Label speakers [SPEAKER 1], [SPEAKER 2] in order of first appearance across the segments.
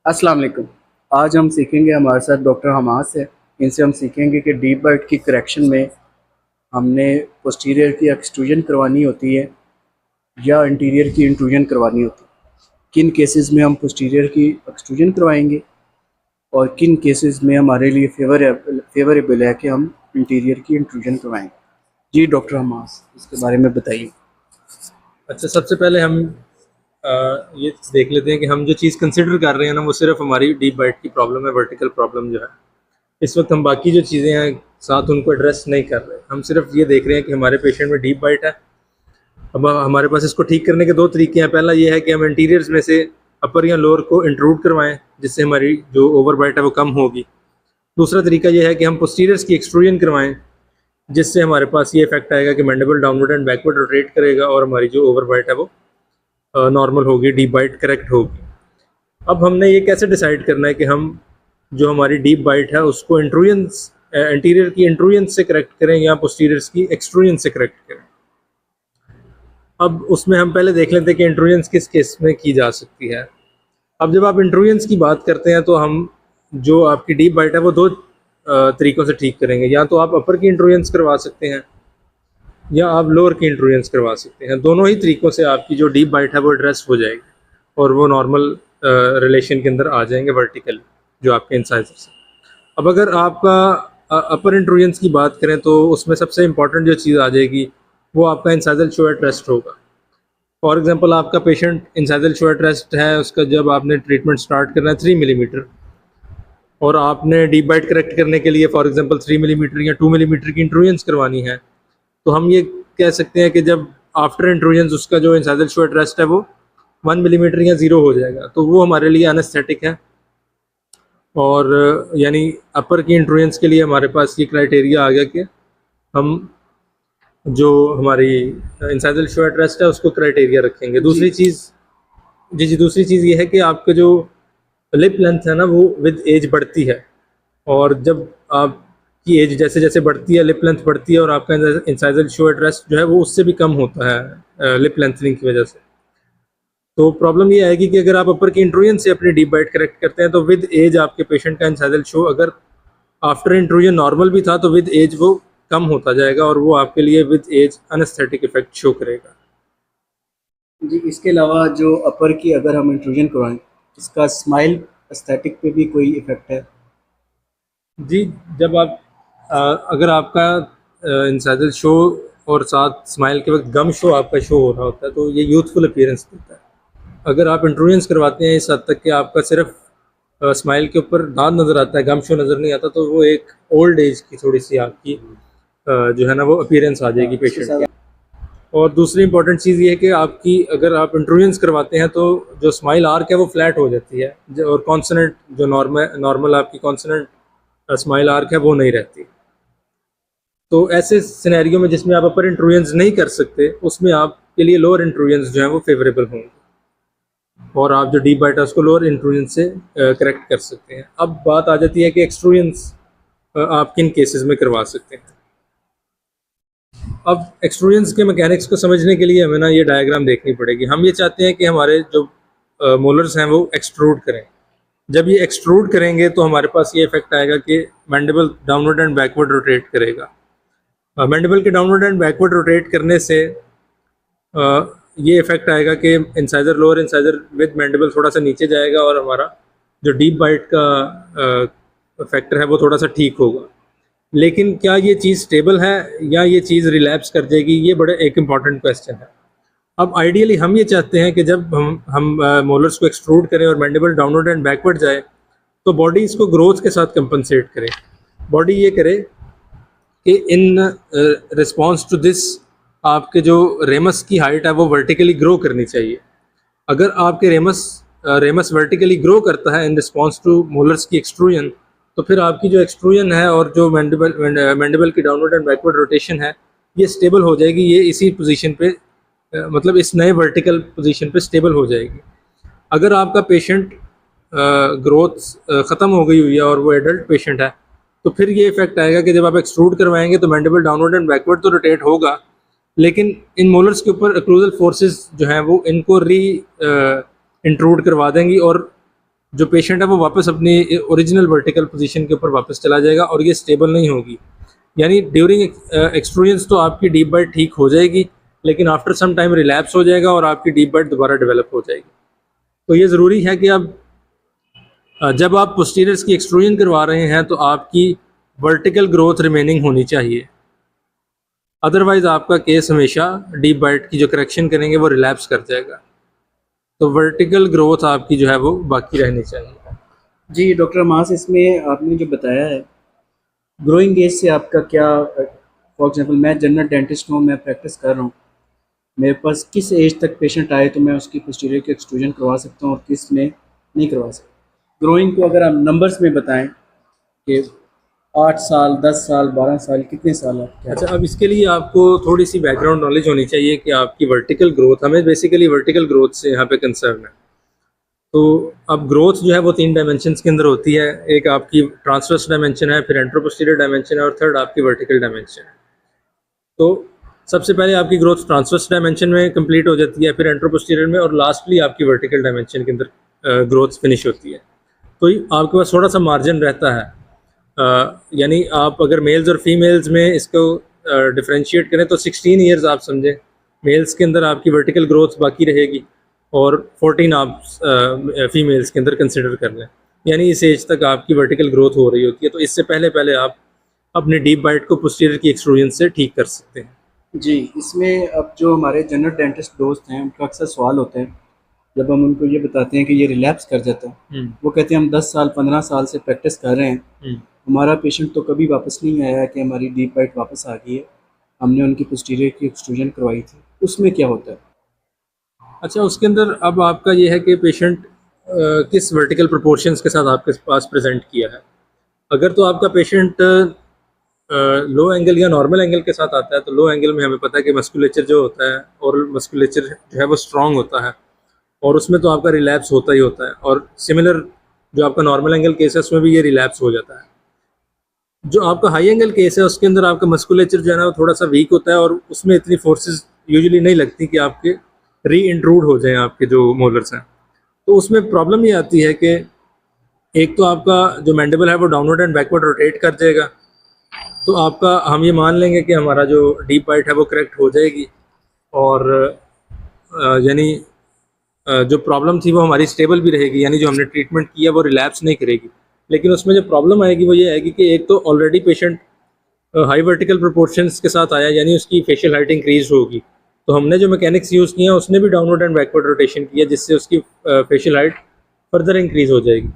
[SPEAKER 1] अस्सलाम वालेकुम। आज हम सीखेंगे, हमारे साथ डॉक्टर हमास है। इनसे हम सीखेंगे कि डीप बाइट की करेक्शन में हमने पोस्टीरियर की एक्सट्रूजन करवानी होती है या इंटीरियर की इंट्रूजन करवानी होती है। किन केसेस में हम पोस्टीरियर की एक्सट्रूजन करवाएंगे और किन केसेस में हमारे लिए फेवरेबल है कि हम इंटीरियर की इंट्रूजन करवाएंगे। जी डॉक्टर हमास, इसके बारे में बताइए।
[SPEAKER 2] अच्छा, सबसे पहले हम ये देख लेते हैं कि हम जो चीज़ कंसिडर कर रहे हैं ना, वो सिर्फ हमारी डीप बाइट की प्रॉब्लम है, वर्टिकल प्रॉब्लम जो है। इस वक्त हम बाकी जो चीज़ें हैं साथ उनको एड्रेस नहीं कर रहे, हम सिर्फ ये देख रहे हैं कि हमारे पेशेंट में डीप बाइट है। अब हमारे पास इसको ठीक करने के दो तरीके हैं। पहला ये है कि हम इंटीरियर्स में से अपर या लोअर को इंट्रूड करवाएं, जिससे हमारी जो ओवर बाइट है वो कम होगी। दूसरा तरीका ये है कि हम पोस्टीरियर्स की एक्सट्रूजन करवाएं, जिससे हमारे पास ये इफेक्ट आएगा कि mandible downward and backward rotate करेगा और हमारी जो ओवर बाइट है वो नॉर्मल होगी, डीप बाइट करेक्ट होगी। अब हमने ये कैसे डिसाइड करना है कि हम जो हमारी डीप बाइट है उसको इंट्रूजन्स इंटीरियर की इंट्रूजन से करेक्ट करें या पोस्टीरियर्स की एक्सट्रूजन से करेक्ट करें। अब उसमें हम पहले देख लेते हैं कि इंट्रूजन्स किस केस में की जा सकती है। अब जब आप इंट्रूजन्स की बात करते हैं तो हम जो आपकी डीप बाइट है वो दो तरीक़ों से ठीक करेंगे। या तो आप अपर की इंट्रूजन्स करवा सकते हैं या आप लोअर की इंट्रूजन्स करवा सकते हैं। दोनों ही तरीक़ों से आपकी जो डीप बाइट है वो एड्रेस हो जाएगी और वो नॉर्मल रिलेशन के अंदर आ जाएंगे वर्टिकल जो आपके इंसाइजर से। अब अगर आपका अपर इंट्रूजन्स की बात करें तो उसमें सबसे इम्पॉर्टेंट जो चीज़ आ जाएगी वो आपका इंसाइजल शो एट रेस्ट होगा। फॉर एग्जांपल, आपका patient incisal show at rest है, उसका जब आपने ट्रीटमेंट स्टार्ट करना है 3 मिलीमीटर और आपने डीप बाइट करेक्ट करने के लिए फॉर एग्जांपल 3 मिलीमीटर या 2 मिलीमीटर की इंट्रूजन्स करवानी है, तो हम ये कह सकते हैं कि जब आफ्टर इंट्रूजन्स उसका जो इंसाइजल शो एट रेस्ट है वो 1 मिलीमीटर या 0 हो जाएगा, तो वो हमारे लिए एनेस्थेटिक है। और यानी अपर की इंट्रूजन्स के लिए हमारे पास ये क्राइटेरिया आ गया कि हम जो हमारी इंसाइजल शो एट रेस्ट है उसको क्राइटेरिया रखेंगे। दूसरी चीज़ दूसरी चीज़ ये है कि आपका जो लिप लेंथ है ना वो विद एज बढ़ती है, और जब आपकी एज जैसे जैसे बढ़ती है, लिप लेंथ बढ़ती है और आपका इंसाइजल शो एट रेस्ट जो है वो उससे भी कम होता है लिप लेंथनिंग की वजह से। तो प्रॉब्लम ये आएगी कि अगर आप अपर की इंट्रूजन से अपनी डीप बाइट करेक्ट करते हैं तो विद एज आपके पेशेंट का इंसाइजल शो अगर आफ्टर इंट्रूजन नॉर्मल भी था तो विद एज वो कम होता जाएगा और वो आपके लिए with as anesthetic effect show करेगा।
[SPEAKER 1] जी, इसके अलावा जो अपर की अगर हम इंट्रूजन करवाएं, इसका स्माइल एस्थेटिक पे भी कोई इफ़ेक्ट है?
[SPEAKER 2] जी, जब आप अगर आपका इंसाइजल शो और साथ स्माइल के वक्त गम शो आपका शो हो रहा होता है तो ये यूथफुल अपीयरेंस देता है। अगर आप इंट्रूजन्स करवाते हैं इस हद तक कि आपका सिर्फ स्माइल के ऊपर दांत नज़र आता है, गम शो नज़र नहीं आता, तो वो एक ओल्ड एज की थोड़ी सी आपकी जो है ना वो अपीयरेंस आ जाएगी पेशेंट की। और दूसरी इंपॉर्टेंट चीज़ ये है कि आपकी अगर आप इंट्रूजन्स करवाते हैं तो जो स्माइल आर्क है वो फ्लैट हो जाती है और कॉन्सोनेंट जो नॉर्मल आपकी कॉन्सोनेंट स्माइल आर्क है वो नहीं रहती। तो ऐसे सिनेरियो में जिसमें आप अपर इंट्रूजन्स नहीं कर सकते उसमें आपके लिए लोअर इंट्रूजन्स जो हैं वो फेवरेबल होंगे और आप जो डीप बाइट है उसको लोअर इंट्रूजन से करेक्ट कर सकते हैं। अब बात आ जाती है कि एक्सट्रूजन्स आप किन केसेस में करवा सकते हैं। अब एक्सट्रूजन्स के मैकेनिक्स को समझने के लिए हमें ना ये डायग्राम देखनी पड़ेगी। हम ये चाहते हैं कि हमारे जो मोलर्स हैं वो एक्सट्रूड करें। जब ये एक्सट्रूड करेंगे तो हमारे पास ये इफेक्ट आएगा कि mandible downward and backward rotate करेगा। मैंडिबल के डाउनवर्ड एंड बैकवर्ड रोटेट करने से ये इफेक्ट आएगा कि incisor lower incisor with mandible थोड़ा सा नीचे जाएगा और हमारा जो डीप बाइट का फैक्टर है वो थोड़ा सा ठीक होगा। लेकिन क्या ये चीज़ स्टेबल है या ये चीज़ रिलैप्स कर जाएगी, ये बड़ा एक इम्पॉर्टेंट क्वेश्चन है। अब आइडियली हम ये चाहते हैं कि जब हम मोलर्स को एक्सट्रूड करें और मैंडिबल डाउनवर्ड एंड बैकवर्ड जाए तो बॉडी इसको ग्रोथ के साथ कंपनसेट करे। बॉडी ये करे कि इन रिस्पॉन्स टू दिस आपके जो रेमस की हाइट है वो वर्टिकली ग्रो करनी चाहिए। अगर आपके रेमस वर्टिकली ग्रो करता है इन रिस्पॉन्स टू मोलर्स की एक्सट्रूजन, तो फिर आपकी जो एक्सट्रूजन है और जो मैंडिबल की डाउनवर्ड एंड बैकवर्ड रोटेशन है ये स्टेबल हो जाएगी। ये इसी पोजीशन पे मतलब इस नए वर्टिकल पोजीशन पे स्टेबल हो जाएगी। अगर आपका पेशेंट ग्रोथ ख़त्म हो गई हुई है और वो एडल्ट पेशेंट है तो फिर ये इफेक्ट आएगा कि जब आप एक्सट्रूड करवाएंगे तो मैंडिबल डाउनवर्ड एंड बैकवर्ड तो रोटेट होगा, लेकिन इन मोलर्स के ऊपर अक्लूजल फोर्सेस जो हैं वो इनको इंट्रूड करवा देंगी और जो पेशेंट है वो वापस अपनी ओरिजिनल वर्टिकल पोजीशन के ऊपर वापस चला जाएगा और ये स्टेबल नहीं होगी। यानी ड्यूरिंग एक्सट्रूजन्स तो आपकी डीप बाइट ठीक हो जाएगी, लेकिन आफ्टर सम टाइम रिलैप्स हो जाएगा और आपकी डीप बाइट दोबारा डेवलप हो जाएगी। तो ये ज़रूरी है कि अब जब आप पोस्टीरियर्स की एक्सट्रूजन करवा रहे हैं तो आपकी वर्टिकल ग्रोथ रिमेनिंग होनी चाहिए, अदरवाइज आपका केस हमेशा डीप बाइट की जो करेक्शन करेंगे वो रिलैप्स कर जाएगा। तो वर्टिकल ग्रोथ आपकी जो है वो बाकी रहनी चाहिए।
[SPEAKER 1] जी डॉक्टर मास, इसमें आपने जो बताया है ग्रोइंग एज से आपका क्या, फॉर एग्जांपल मैं जनरल डेंटिस्ट हूँ, मैं प्रैक्टिस कर रहा हूँ, मेरे पास किस एज तक पेशेंट आए तो मैं उसकी पोस्टीरियर की एक्सट्रूजन करवा सकता हूँ और किस में नहीं करवा सकता? ग्रोइंग को अगर आप नंबर्स में बताएं कि 8 साल, 10 साल, 12 साल, कितने साल आप क्या?
[SPEAKER 2] अच्छा, अब इसके लिए आपको थोड़ी सी बैकग्राउंड नॉलेज होनी चाहिए कि आपकी वर्टिकल ग्रोथ, हमें बेसिकली वर्टिकल ग्रोथ से यहाँ पे कंसर्न है। तो अब ग्रोथ जो है वो 3 डायमेंशंस के अंदर होती है। एक आपकी ट्रांसवर्स डायमेंशन है, फिर एंट्रोपोस्टीरियर डायमेंशन है और थर्ड आपकी वर्टिकल डायमेंशन है। तो सबसे पहले आपकी ग्रोथ ट्रांसवर्स डायमेंशन में कंप्लीट हो जाती है, फिर एंट्रोपोस्टीरियर में, और लास्टली आपकी वर्टिकल डायमेंशन के अंदर ग्रोथ फिनिश होती है। तो आपके पास थोड़ा सा मार्जिन रहता है, यानी आप अगर मेल्स और फीमेल्स में इसको डिफरेंशिएट करें तो 16 ईयर्स आप समझें मेल्स के अंदर आपकी वर्टिकल ग्रोथ बाकी रहेगी और 14 आप फीमेल्स के अंदर कंसिडर कर लें, यानी इस एज तक आपकी वर्टिकल ग्रोथ हो रही होती है। तो इससे पहले पहले आप अपने डीप बाइट को पोस्टीरियर की एक्सट्रूजन से ठीक कर सकते हैं।
[SPEAKER 1] जी, इसमें अब जो हमारे जनरल डेंटिस्ट दोस्त हैं उनका अक्सर सवाल होता है जब हम उनको ये बताते हैं कि ये रिलैप्स कर जाता है, वो कहते हैं हम 10 साल 15 साल से प्रैक्टिस कर रहे हैं, हमारा पेशेंट तो कभी वापस नहीं आया कि हमारी डीप बाइट वापस आ गई है, हमने उनकी पोस्टीरियर की एक्सट्रूजन करवाई थी, उसमें क्या होता है?
[SPEAKER 2] अच्छा, उसके अंदर अब आपका ये है कि पेशेंट किस वर्टिकल प्रोपोर्शंस के साथ आपके पास प्रेजेंट किया है। अगर तो आपका पेशेंट लो एंगल या नॉर्मल एंगल के साथ आता है तो लो एंगल में हमें पता है कि मस्कुलेचर जो होता है और मस्कुलेचर जो है वो स्ट्रॉन्ग होता है और उसमें तो आपका रिलैप्स होता ही होता है, और सिमिलर जो आपका नॉर्मल एंगल केस है उसमें भी ये रिलैप्स हो जाता है। जो आपका हाई एंगल केस है उसके अंदर आपका मस्कुलेचर जो है ना वो थोड़ा सा वीक होता है और उसमें इतनी फोर्सेस यूजुअली नहीं लगती कि आपके री इंट्रूड हो जाएं आपके जो मोलर्स हैं। तो उसमें प्रॉब्लम ये आती है कि एक तो आपका जो मैंडिबल है वो डाउनवर्ड एंड बैकवर्ड रोटेट कर जाएगा, तो आपका हम ये मान लेंगे कि हमारा जो डीप बाइट है वो करेक्ट हो जाएगी और यानी जो प्रॉब्लम थी वो हमारी स्टेबल भी रहेगी, यानी जो हमने ट्रीटमेंट किया वो रिलैप्स नहीं करेगी। लेकिन उसमें जो प्रॉब्लम आएगी वो ये आएगी कि एक तो already patient high vertical proportions के साथ आया, यानी उसकी फेशियल हाइट इंक्रीज होगी, तो हमने जो मैकेनिक्स यूज़ किया उसने भी डाउनवर्ड एंड बैकवर्ड रोटेशन किया जिससे उसकी फेशियल हाइट फर्दर इंक्रीज हो जाएगी।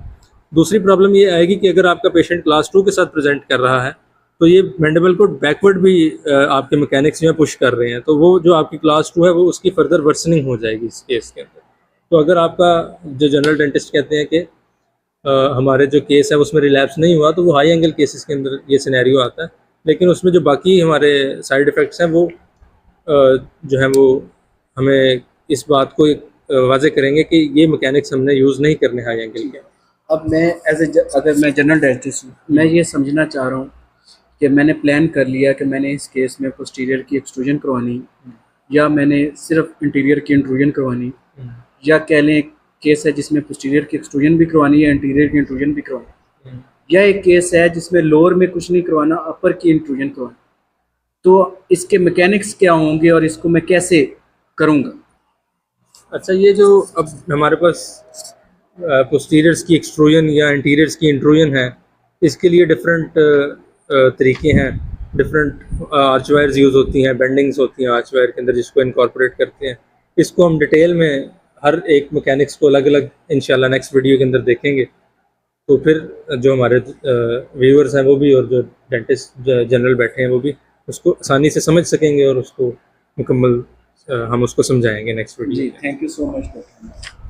[SPEAKER 2] दूसरी प्रॉब्लम ये आएगी कि अगर आपका पेशेंट क्लास 2 के साथ प्रेजेंट कर रहा है तो ये मैंडिबल को बैकवर्ड भी आपके मैकेनिक्स में पुश कर रहे हैं, तो वो जो आपकी क्लास 2 है वो उसकी फर्दर वर्सनिंग हो जाएगी इस केस के अंदर। तो अगर आपका जो जनरल डेंटिस्ट कहते हैं कि हमारे जो केस है उसमें रिलैप्स नहीं हुआ तो वो हाई एंगल केसेस के अंदर ये सिनेरियो आता है, लेकिन उसमें जो बाकी हमारे साइड इफ़ेक्ट्स हैं वो जो है वो हमें इस बात को वाज़े करेंगे कि ये मैकेनिक्स हमने यूज़ नहीं करने हाई एंगल के।
[SPEAKER 1] अब मैं अगर मैं जनरल डेंटिस्ट हूँ, मैं ये समझना चाह रहा हूँ कि मैंने प्लान कर लिया कि मैंने इस केस में पोस्टीरियर की एक्सट्रूजन करवानी या मैंने सिर्फ इंटीरियर की इंट्रूजन करवानी, या कह लें केस है जिसमें पोस्टीरियर की एक्सट्रूजन भी करवानी है, इंटीरियर की इंट्रूजन भी करवानी, या एक केस है जिसमें लोअर में कुछ नहीं करवाना, अपर की इंट्रूजन करवानी, तो इसके मैकेनिक्स क्या होंगे और इसको मैं कैसे करूँगा?
[SPEAKER 2] अच्छा, ये जो अब हमारे पास पोस्टीरियर्स की एक्सट्रूजन या इंटीरियर्स की इंट्रूजन है, इसके लिए डिफरेंट तरीके हैं, डिफरेंट आर्चवायर्स यूज़ होती हैं, बेंडिंग्स होती हैं आर्चवायर के अंदर जिसको इनकॉर्पोरेट करते हैं। इसको हम डिटेल में हर एक मैकेनिक्स को अलग अलग इंशाल्लाह नेक्स्ट वीडियो के अंदर देखेंगे, तो फिर जो हमारे व्यूअर्स हैं वो भी और जो डेंटिस्ट जनरल बैठे हैं वो भी उसको आसानी से समझ सकेंगे और उसको मुकम्मल हम उसको समझाएंगे नेक्स्ट वीडियो।
[SPEAKER 1] जी, thank you so much doctor.